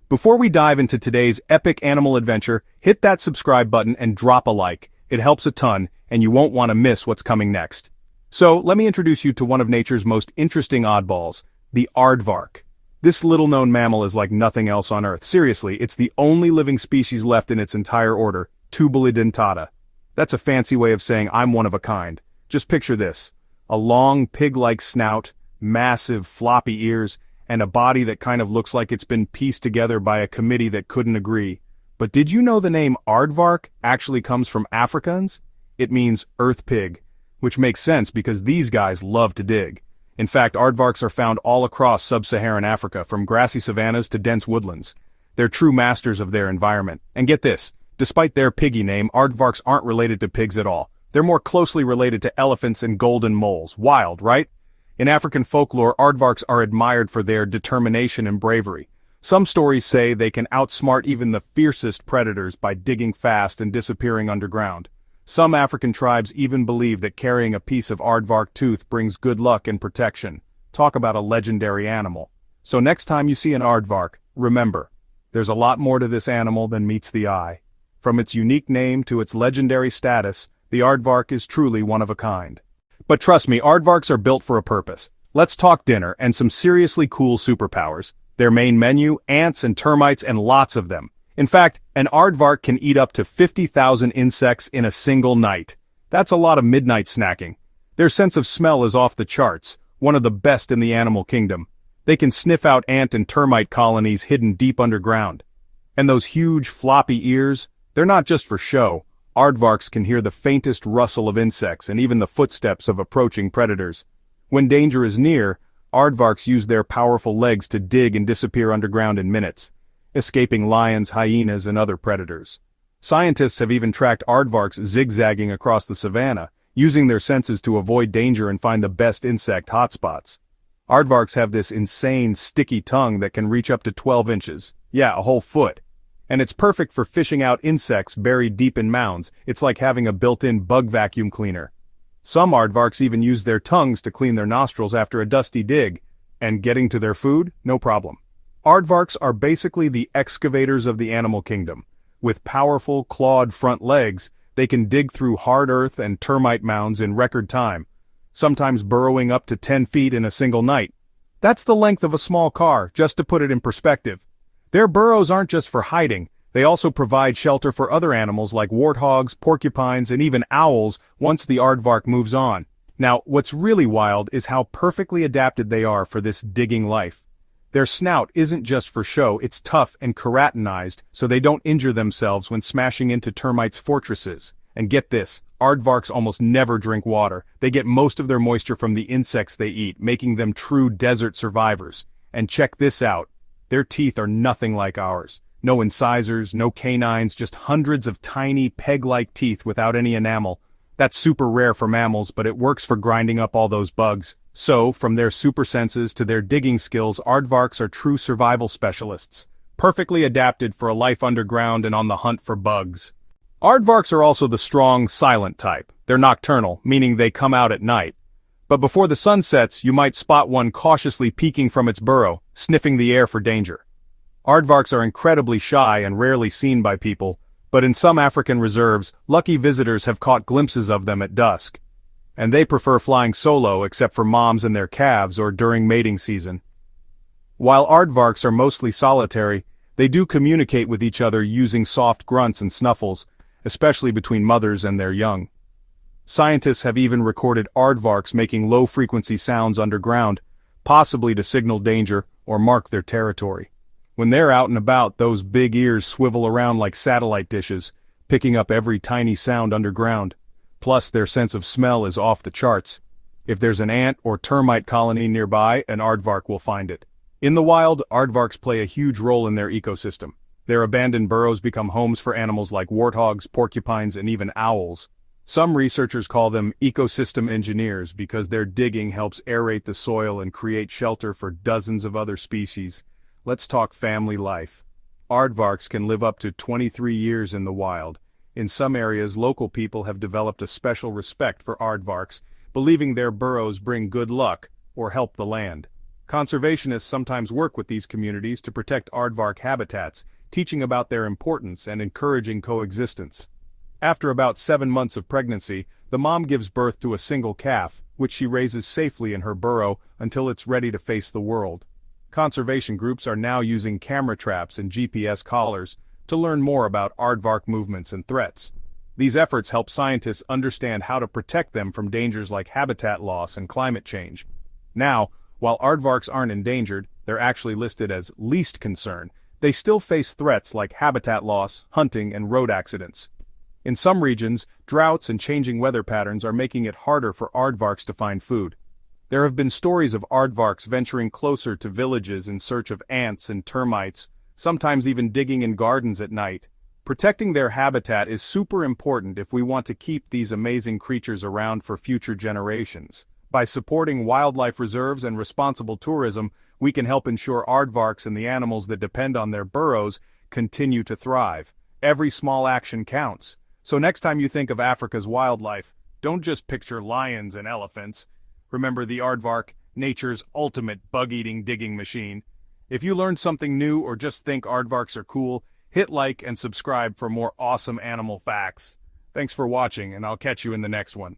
Before we dive into today's epic animal adventure, hit that subscribe button and drop a like. It helps a ton, and you won't want to miss what's coming next. So, let me introduce you to one of nature's most interesting oddballs, the aardvark. This little-known mammal is like nothing else on Earth. Seriously, it's the only living species left in its entire order, Tubulidentata. That's a fancy way of saying I'm one of a kind. Just picture this. A long, pig-like snout, massive, floppy ears, and a body that kind of looks like it's been pieced together by a committee that couldn't agree. But did you know the name aardvark actually comes from Afrikaans? It means earth pig, which makes sense because these guys love to dig. In fact, aardvarks are found all across sub-Saharan Africa, from grassy savannas to dense woodlands. They're true masters of their environment. And get this, despite their piggy name, aardvarks aren't related to pigs at all. They're more closely related to elephants and golden moles. Wild, right? In African folklore, aardvarks are admired for their determination and bravery. Some stories say they can outsmart even the fiercest predators by digging fast and disappearing underground. Some African tribes even believe that carrying a piece of aardvark tooth brings good luck and protection. Talk about a legendary animal. So next time you see an aardvark, remember, there's a lot more to this animal than meets the eye. From its unique name to its legendary status, the aardvark is truly one of a kind. But trust me, aardvarks are built for a purpose. Let's talk dinner and some seriously cool superpowers. Their main menu, ants and termites, and lots of them. In fact, an aardvark can eat up to 50,000 insects in a single night. That's a lot of midnight snacking. Their sense of smell is off the charts, one of the best in the animal kingdom. They can sniff out ant and termite colonies hidden deep underground. And those huge floppy ears, they're not just for show. Aardvarks can hear the faintest rustle of insects and even the footsteps of approaching predators. When danger is near, aardvarks use their powerful legs to dig and disappear underground in minutes, escaping lions, hyenas, and other predators. Scientists have even tracked aardvarks zigzagging across the savanna, using their senses to avoid danger and find the best insect hotspots. Aardvarks have this insane, sticky tongue that can reach up to 12 inches. Yeah, a whole foot. And it's perfect for fishing out insects buried deep in mounds. It's like having a built-in bug vacuum cleaner. Some aardvarks even use their tongues to clean their nostrils after a dusty dig. And getting to their food? No problem. Aardvarks are basically the excavators of the animal kingdom. With powerful, clawed front legs, they can dig through hard earth and termite mounds in record time, sometimes burrowing up to 10 feet in a single night. That's the length of a small car, just to put it in perspective. Their burrows aren't just for hiding, they also provide shelter for other animals like warthogs, porcupines, and even owls once the aardvark moves on. Now, what's really wild is how perfectly adapted they are for this digging life. Their snout isn't just for show, it's tough and keratinized so they don't injure themselves when smashing into termites' fortresses. And get this, aardvarks almost never drink water. They get most of their moisture from the insects they eat, making them true desert survivors. And check this out. Their teeth are nothing like ours. No incisors, no canines, just hundreds of tiny, peg-like teeth without any enamel. That's super rare for mammals, but it works for grinding up all those bugs. So, from their super senses to their digging skills, aardvarks are true survival specialists, perfectly adapted for a life underground and on the hunt for bugs. Aardvarks are also the strong, silent type. They're nocturnal, meaning they come out at night. But before the sun sets, you might spot one cautiously peeking from its burrow, sniffing the air for danger. Aardvarks are incredibly shy and rarely seen by people, but in some African reserves, lucky visitors have caught glimpses of them at dusk. And they prefer flying solo except for moms and their calves or during mating season. While aardvarks are mostly solitary, they do communicate with each other using soft grunts and snuffles, especially between mothers and their young. Scientists have even recorded aardvarks making low-frequency sounds underground, possibly to signal danger or mark their territory. When they're out and about, those big ears swivel around like satellite dishes, picking up every tiny sound underground. Plus, their sense of smell is off the charts. If there's an ant or termite colony nearby, an aardvark will find it. In the wild, aardvarks play a huge role in their ecosystem. Their abandoned burrows become homes for animals like warthogs, porcupines, and even owls. Some researchers call them ecosystem engineers because their digging helps aerate the soil and create shelter for dozens of other species. Let's talk family life. Aardvarks can live up to 23 years in the wild. In some areas, local people have developed a special respect for aardvarks, believing their burrows bring good luck or help the land. Conservationists sometimes work with these communities to protect aardvark habitats, teaching about their importance and encouraging coexistence. After about 7 months of pregnancy, the mom gives birth to a single calf, which she raises safely in her burrow until it's ready to face the world. Conservation groups are now using camera traps and GPS collars to learn more about aardvark movements and threats. These efforts help scientists understand how to protect them from dangers like habitat loss and climate change. Now, while aardvarks aren't endangered, they're actually listed as least concern. They still face threats like habitat loss, hunting, and road accidents. In some regions, droughts and changing weather patterns are making it harder for aardvarks to find food. There have been stories of aardvarks venturing closer to villages in search of ants and termites, sometimes even digging in gardens at night. Protecting their habitat is super important if we want to keep these amazing creatures around for future generations. By supporting wildlife reserves and responsible tourism, we can help ensure aardvarks and the animals that depend on their burrows continue to thrive. Every small action counts. So next time you think of Africa's wildlife, don't just picture lions and elephants. Remember the aardvark, nature's ultimate bug-eating digging machine. If you learned something new or just think aardvarks are cool, hit like and subscribe for more awesome animal facts. Thanks for watching, and I'll catch you in the next one.